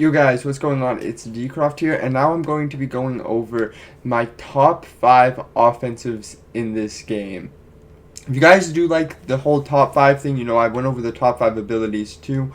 You guys, what's going on? It's Dcroft here, and now I'm going to be going over my top 5 offensives in this game. If you guys do like the whole top 5 thing, I went over the top 5 abilities too.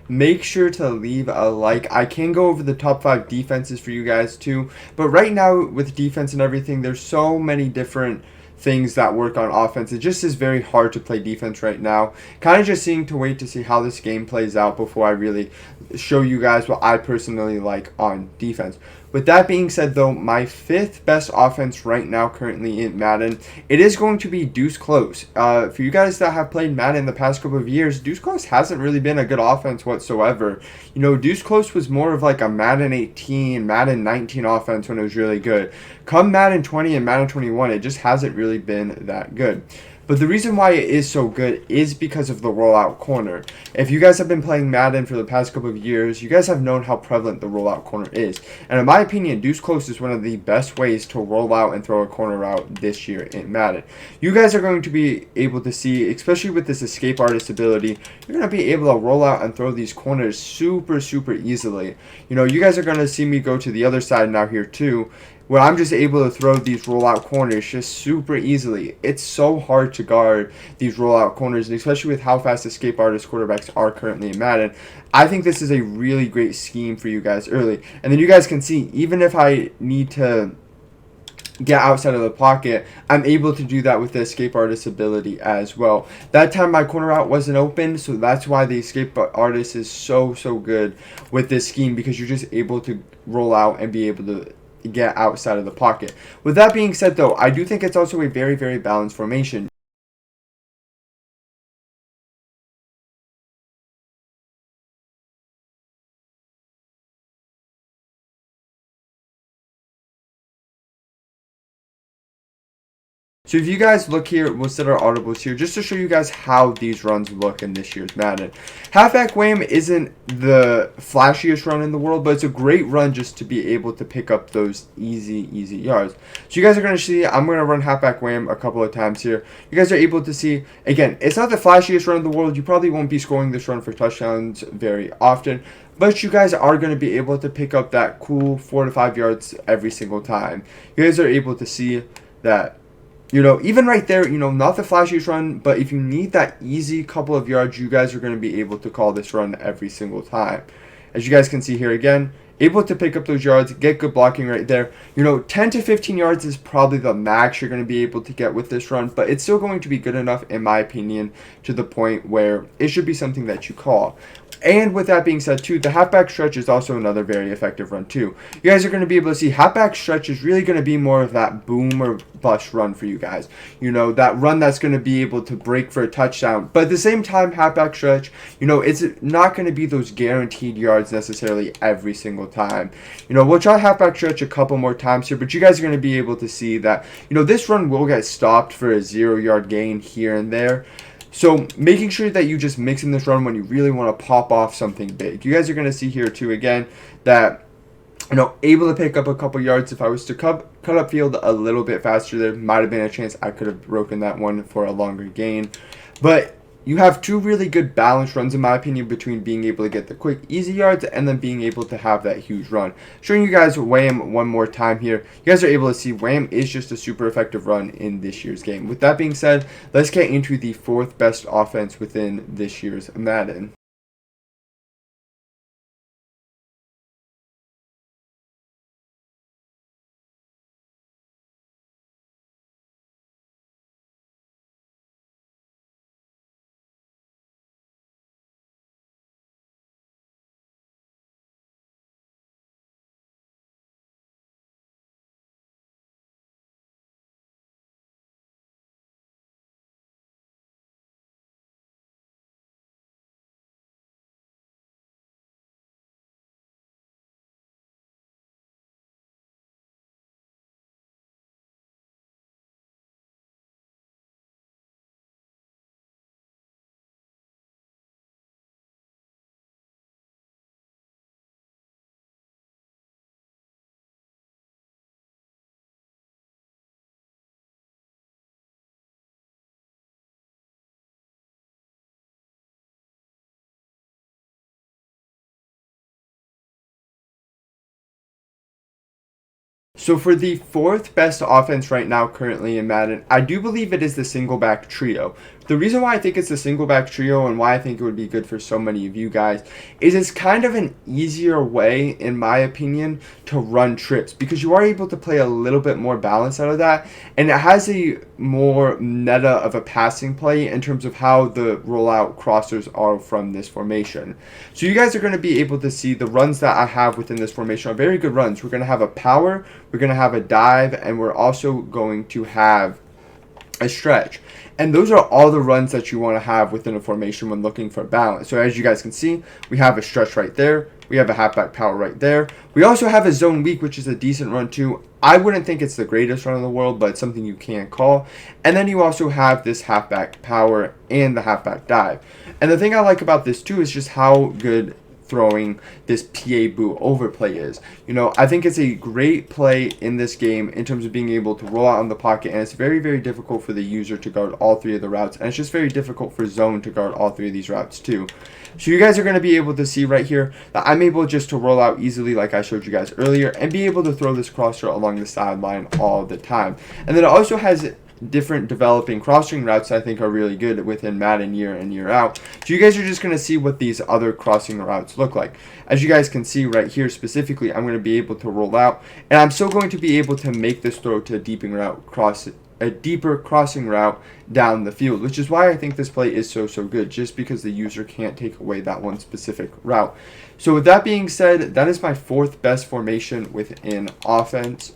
Make sure to leave a like. I can go over the top 5 defenses for you guys too, but right now with defense and everything, there's so many different things that work on offense. It just is very hard to play defense right now. Kind of just seeing to wait to see how this game plays out before I really show you guys what I personally like on defense. With that being said, though, my 5th best offense right now, currently in Madden, it is going to be Deuce Close. For you guys that have played Madden in the past couple of years, Deuce Close hasn't really been a good offense whatsoever. Deuce Close was more of like a Madden 18, Madden 19 offense when it was really good. Come Madden 20 and Madden 21, it just hasn't really been that good. But the reason why it is so good is because of the rollout corner. If you guys have been playing Madden for the past couple of years, you guys have known how prevalent the rollout corner is. And in my opinion, Deuce Close is one of the best ways to roll out and throw a corner route this year in Madden. You guys are going to be able to see, especially with this escape artist ability, you're going to be able to roll out and throw these corners super, super easily. You guys are going to see me go to the other side now here too, where I'm just able to throw these rollout corners just super easily. It's so hard to guard these rollout corners, and especially with how fast escape artist quarterbacks are currently in Madden. I think this is a really great scheme for you guys early. And then you guys can see, even if I need to get outside of the pocket, I'm able to do that with the escape artist ability as well. That time my corner route wasn't open, so that's why the escape artist is so good with this scheme, because you're just able to roll out and be able to get outside of the pocket. With that being said, though, I do think it's also a very balanced formation. So if you guys look here, we'll set our audibles here just to show you guys how these runs look in this year's Madden. Halfback wham isn't the flashiest run in the world, but it's a great run just to be able to pick up those easy yards. So you guys are going to see, I'm going to run halfback wham a couple of times here. You guys are able to see, again, it's not the flashiest run in the world. You probably won't be scoring this run for touchdowns very often, but you guys are going to be able to pick up that cool 4 to 5 yards every single time. You guys are able to see that. Even right there, not the flashiest run, but if you need that easy couple of yards, you guys are going to be able to call this run every single time. As you guys can see here again, able to pick up those yards, get good blocking right there. 10 to 15 yards is probably the max you're going to be able to get with this run, but it's still going to be good enough, in my opinion, to the point where it should be something that you call. And with that being said, too, the halfback stretch is also another very effective run, too. You guys are going to be able to see halfback stretch is really going to be more of that boom or bust run for you guys. That run that's going to be able to break for a touchdown. But at the same time, halfback stretch, it's not going to be those guaranteed yards necessarily every single time. We'll try halfback stretch a couple more times here, but you guys are going to be able to see that, this run will get stopped for a 0-yard gain here and there. So making sure that you just mix in this run when you really want to pop off something big. You guys are going to see here too again that able to pick up a couple yards. If I was to cut up field a little bit faster, there might have been a chance I could have broken that one for a longer gain. But you have two really good balanced runs, in my opinion, between being able to get the quick, easy yards and then being able to have that huge run. Showing you guys Wham one more time here. You guys are able to see Wham is just a super effective run in this year's game. With that being said, let's get into the 4th best offense within this year's Madden. So for the fourth best offense right now currently in Madden, I do believe it is the single back trio. The reason why I think it's the single back trio and why I think it would be good for so many of you guys is it's kind of an easier way, in my opinion, to run trips because you are able to play a little bit more balance out of that, and it has a more meta of a passing play in terms of how the rollout crossers are from this formation. So you guys are going to be able to see the runs that I have within this formation are very good runs. We're going to have a power, we're going to have a dive, and we're also going to have a stretch. And those are all the runs that you want to have within a formation when looking for balance. So as you guys can see, we have a stretch right there. We have a halfback power right there. We also have a zone weak, which is a decent run too. I wouldn't think it's the greatest run in the world, but it's something you can call. And then you also have this halfback power and the halfback dive. And the thing I like about this too is just how good throwing this PA boot overplay is. You know, I think it's a great play in this game in terms of being able to roll out on the pocket, and it's very, very difficult for the user to guard all three of the routes, and it's just very difficult for zone to guard all three of these routes too. So you guys are going to be able to see right here that I'm able just to roll out easily like I showed you guys earlier and be able to throw this crosser along the sideline all the time. And then it also has different developing crossing routes I think are really good within Madden year in, year out. So you guys are just going to see what these other crossing routes look like. As you guys can see right here specifically, I'm going to be able to roll out, and I'm still going to be able to make this throw to a deeper crossing route down the field, which is why I think this play is so good, just because the user can't take away that one specific route. So with that being said, that is my fourth best formation within offense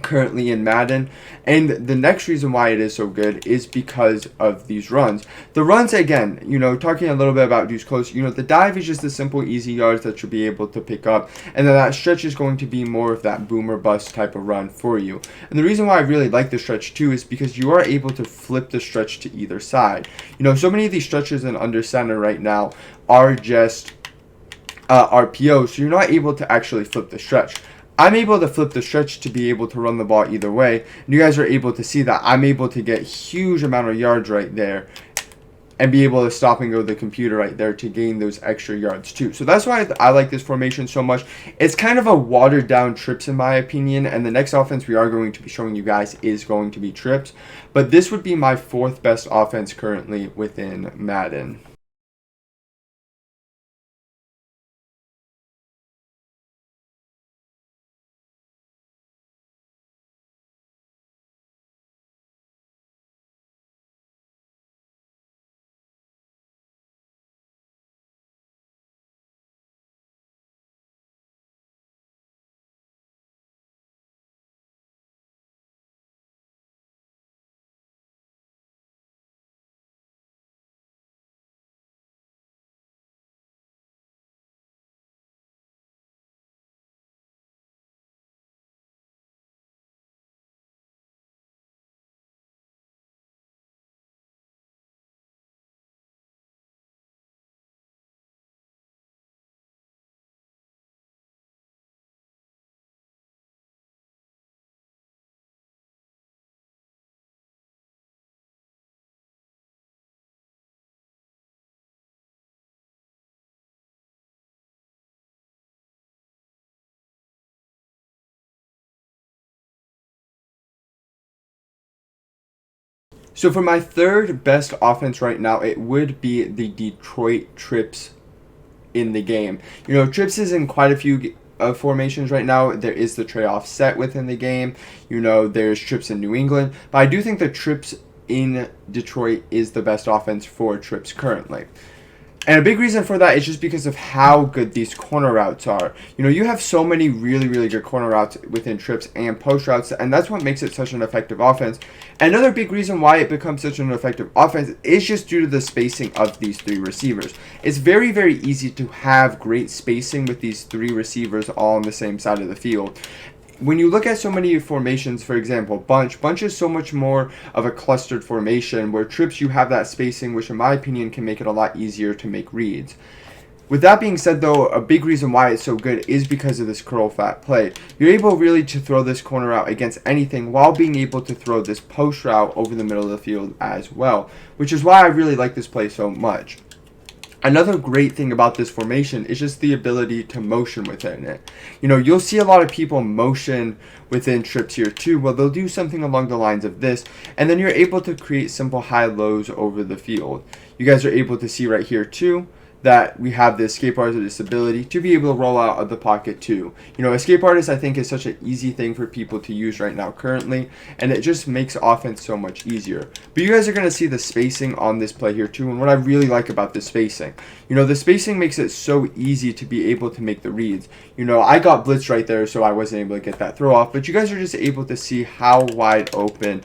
currently in Madden, and the next reason why it is so good is because of these runs. The runs, again, you know, talking a little bit about these close, you know, the dive is just the simple easy yards that you'll be able to pick up, and then that stretch is going to be more of that boomer bust type of run for you. And the reason why I really like the stretch too is because you are able to flip the stretch to either side. You know, so many of these stretches in under center right now are just RPO, so you're not able to actually flip the stretch. I'm able to flip the stretch to be able to run the ball either way. And you guys are able to see that I'm able to get huge amount of yards right there and be able to stop and go the computer right there to gain those extra yards too. So that's why I like this formation so much. It's kind of a watered down trips in my opinion, and the next offense we are going to be showing you guys is going to be trips. But this would be my fourth best offense currently within Madden. So for my third best offense right now, it would be the Detroit Trips in the game. You know, trips is in quite a few formations right now. There is the tray offset within the game. You know, there's trips in New England. But I do think the trips in Detroit is the best offense for trips currently. And a big reason for that is just because of how good these corner routes are. You know, you have so many really good corner routes within trips and post routes, and that's what makes it such an effective offense. Another big reason why it becomes such an effective offense is just due to the spacing of these three receivers. It's very easy to have great spacing with these three receivers all on the same side of the field. When you look at so many formations, for example, bunch is so much more of a clustered formation, where trips you have that spacing, which in my opinion can make it a lot easier to make reads. With that being said though, a big reason why it's so good is because of this curl fat play. You're able really to throw this corner out against anything while being able to throw this post route over the middle of the field as well, which is why I really like this play so much. Another great thing about this formation is just the ability to motion within it. You know, you'll see a lot of people motion within trips here too. Well, they'll do something along the lines of this, and then you're able to create simple high-lows over the field. You guys are able to see right here too that we have the escape artist ability to be able to roll out of the pocket too. You know, escape artist I think is such an easy thing for people to use right now currently, and it just makes offense so much easier. But you guys are going to see the spacing on this play here too, and what I really like about the spacing, you know, the spacing makes it so easy to be able to make the reads. You know, I got blitzed right there, so I wasn't able to get that throw off, but you guys are just able to see how wide open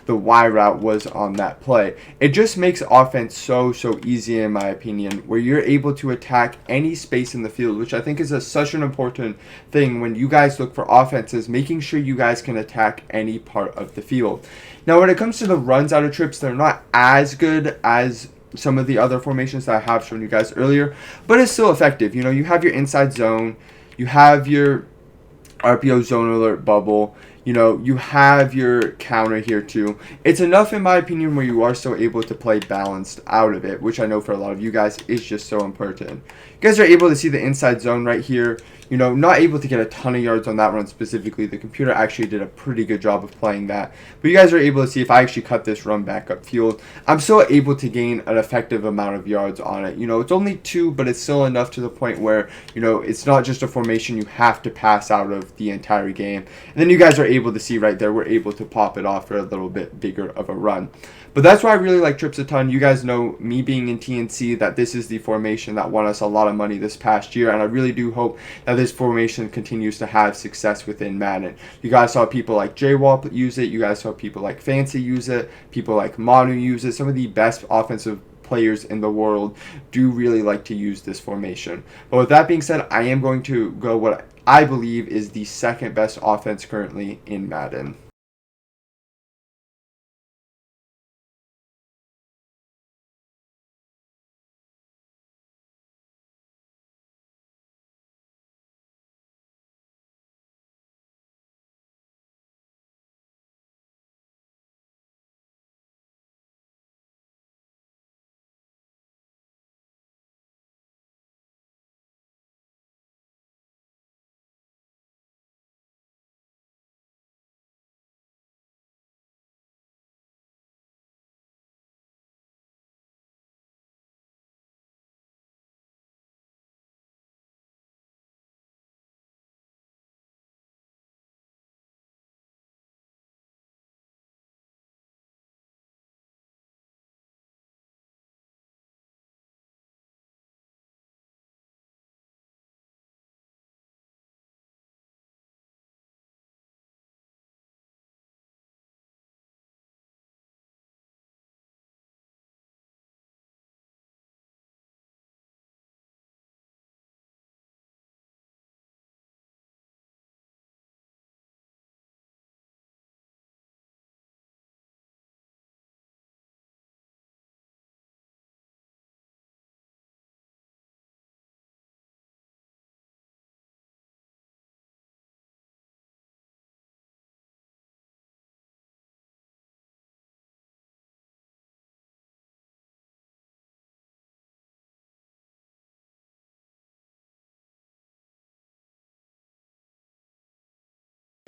the Y route was on that play. It just makes offense so easy in my opinion, where you're able to attack any space in the field, which I think is such an important thing when you guys look for offenses, making sure you guys can attack any part of the field. Now when it comes to the runs out of trips, they're not as good as some of the other formations that I have shown you guys earlier, but it's still effective. You know, you have your inside zone, you have your RPO zone alert bubble, you know, you have your counter here too. It's enough in my opinion where you are still able to play balanced out of it, which I know for a lot of you guys is just so important. You guys are able to see the inside zone right here. You know, not able to get a ton of yards on that run specifically. The computer actually did a pretty good job of playing that. But you guys are able to see if I actually cut this run back upfield, I'm still able to gain an effective amount of yards on it. You know, it's only 2, but it's still enough to the point where, you know, it's not just a formation you have to pass out of the entire game. And then you guys are able to see right there, we're able to pop it off for a little bit bigger of a run. But that's why I really like trips a ton. You guys know me being in TNC that this is the formation that won us a lot of money this past year, and I really do hope that this formation continues to have success within Madden. You guys saw people like J-Wall use it, you guys saw people like Fancy use it, people like Manu use it. Some of the best offensive players in the world do really like to use this formation. But with that being said, I am going to go what I believe is the second best offense currently in Madden.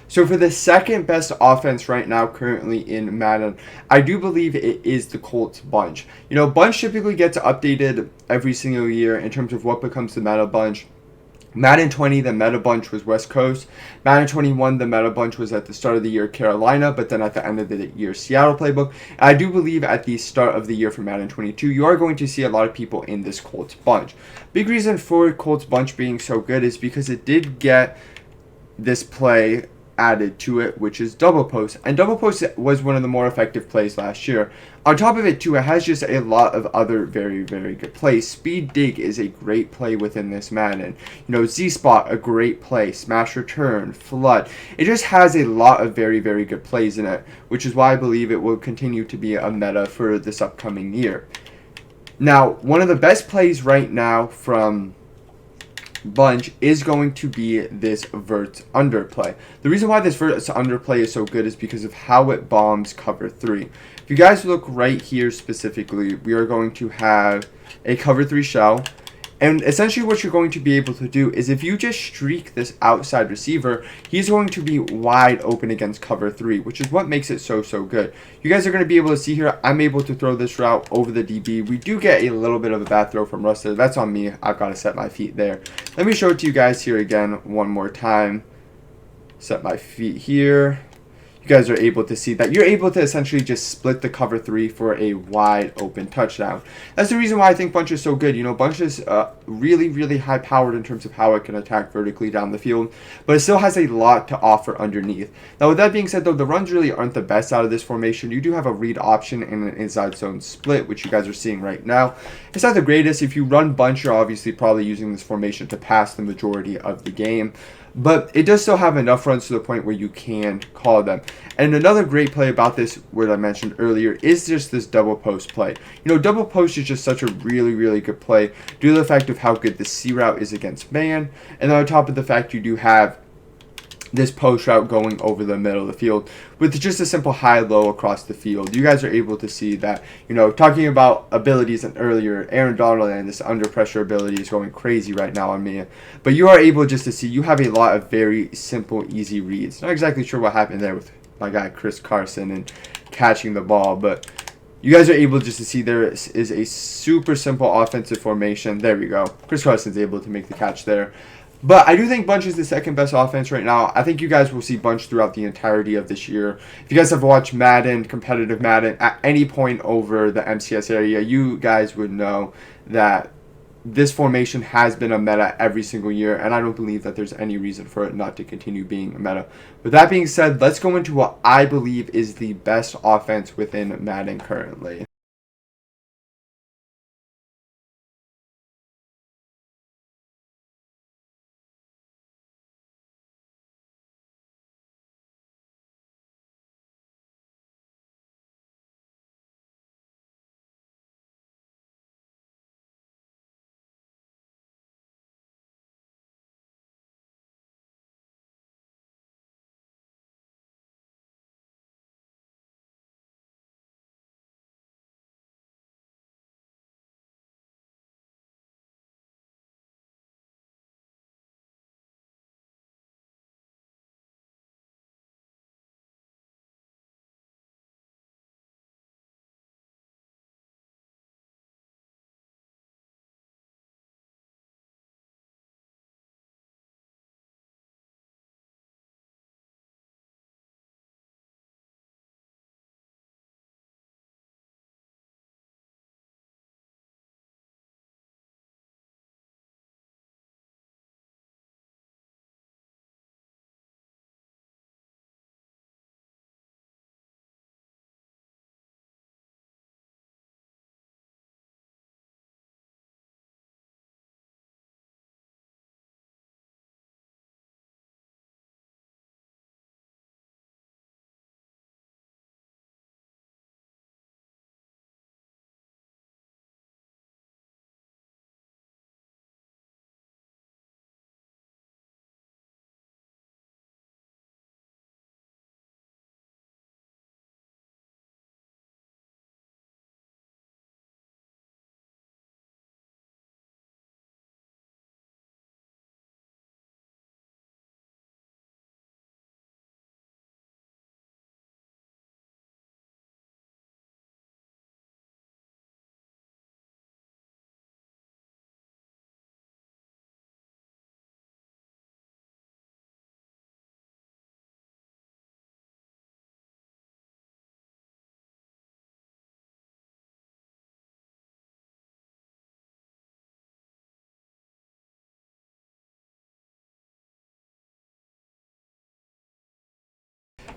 So for the second best offense right now currently in Madden, I do believe it is the Colts bunch. You know, bunch typically gets updated every single year in terms of what becomes the meta bunch. Madden 20, the meta bunch was West Coast. Madden 21, the meta bunch was at the start of the year Carolina, but then at the end of the year Seattle playbook. And I do believe at the start of the year for Madden 22, you are going to see a lot of people in this Colts bunch. Big reason for Colts bunch being so good is because it did get this play added to it, which is double post, and double post was one of the more effective plays last year. On top of it too, it has just a lot of other very good plays. Speed dig is a great play within this Madden. You know, Z spot, a great play. Smash return, flood. It just has a lot of very good plays in it, which is why I believe it will continue to be a meta for this upcoming year. Now, one of the best plays right now from bunch is going to be this vert underplay. The reason why this vert underplay is so good is because of how it bombs cover 3. If you guys look right here specifically, we are going to have a cover 3 shell. And essentially what you're going to be able to do is if you just streak this outside receiver, he's going to be wide open against cover 3, which is what makes it so good. You guys are going to be able to see here, I'm able to throw this route over the DB. We do get a little bit of a bad throw from Russ there. That's on me. I've got to set my feet there. Let me show it to you guys here again one more time. Set my feet here. You guys are able to see that you're able to essentially just split the cover 3 for a wide open touchdown. That's the reason why I think Bunch is so good. You know, Bunch is really high powered in terms of how it can attack vertically down the field, but it still has a lot to offer underneath. Now with that being said though, the runs really aren't the best out of this formation. You do have a read option and an inside zone split, which you guys are seeing right now. It's not the greatest. If you run Bunch, you're obviously probably using this formation to pass the majority of the game. But it does still have enough runs to the point where you can call them. And another great play about this, what I mentioned earlier, is just this double post play. You know, double post is just such a really good play due to the fact of how good the C route is against man. And on top of the fact you do have this post route going over the middle of the field with just a simple high-low across the field. You guys are able to see that, you know, talking about abilities and earlier, Aaron Donald and this under pressure ability is going crazy right now on me. But you are able just to see you have a lot of very simple, easy reads. Not exactly sure what happened there with my guy Chris Carson and catching the ball, but you guys are able just to see there is a super simple offensive formation. There we go. Chris Carson's able to make the catch there. But I do think Bunch is the second best offense right now. I think you guys will see Bunch throughout the entirety of this year. If you guys have watched Madden, competitive Madden, at any point over the MCS area, you guys would know that this formation has been a meta every single year, and I don't believe that there's any reason for it not to continue being a meta. With that being said, let's go into what I believe is the best offense within Madden currently.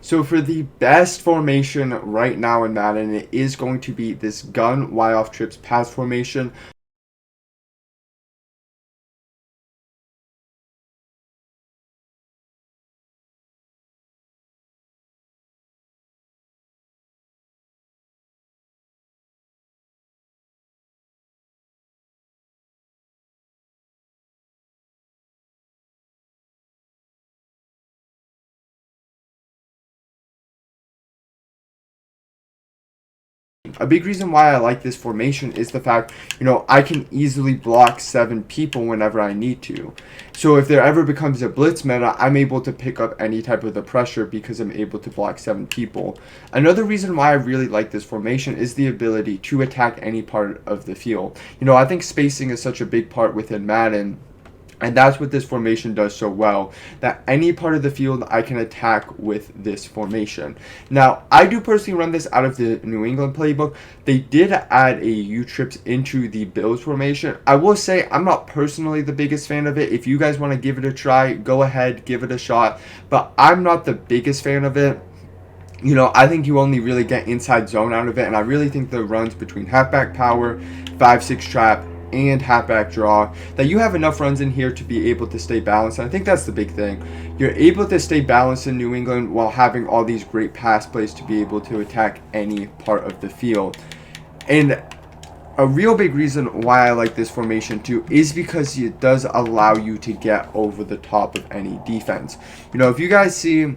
So for the best formation right now in Madden, it is going to be this gun Y off trips pass formation. a big reason why I like this formation is the fact, I can easily block 7 people whenever I need to. So if there ever becomes a blitz meta, I'm able to pick up any type of the pressure because I'm able to block 7 people. Another reason why I really like this formation is the ability to attack any part of the field. I think spacing is such a big part within Madden. And that's what this formation does so well, that any part of the field I can attack with this formation. Now, I do personally run this out of the New England playbook. They did add a U-trips into the Bills formation. I will say I'm not personally the biggest fan of it. If you guys want to give it a try, go ahead, give it a shot. But I'm not the biggest fan of it. I think you only really get inside zone out of it, and I really think the runs between halfback power, 5-6 trap, and halfback draw, that you have enough runs in here to be able to stay balanced. And I think that's the big thing. You're able to stay balanced in New England while having all these great pass plays to be able to attack any part of the field. And a real big reason why I like this formation too is because it does allow you to get over the top of any defense. If you guys see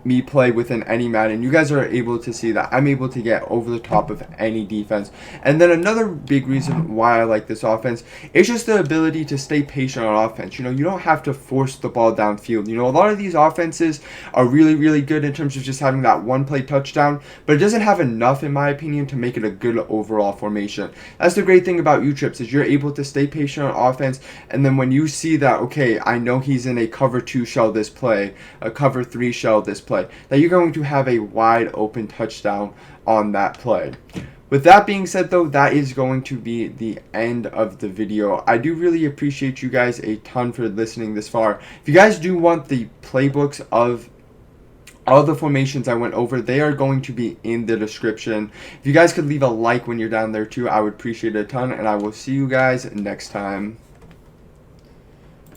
me play within any Madden, you guys are able to see that I'm able to get over the top of any defense. And then another big reason why I like this offense is just the ability to stay patient on offense. You don't have to force the ball downfield. A lot of these offenses are really, really good in terms of just having that one play touchdown, but it doesn't have enough, in my opinion, to make it a good overall formation. That's the great thing about U-trips, is you're able to stay patient on offense, and then when you see that, okay, I know he's in a cover 2 shell this play, a cover 3 shell this play, that you're going to have a wide open touchdown on that play. With that being said, though, that is going to be the end of the video. I do really appreciate you guys a ton for listening this far. If you guys do want the playbooks of all the formations I went over, they are going to be in the description. If you guys could leave a like when you're down there too, I would appreciate it a ton, and I will see you guys next time.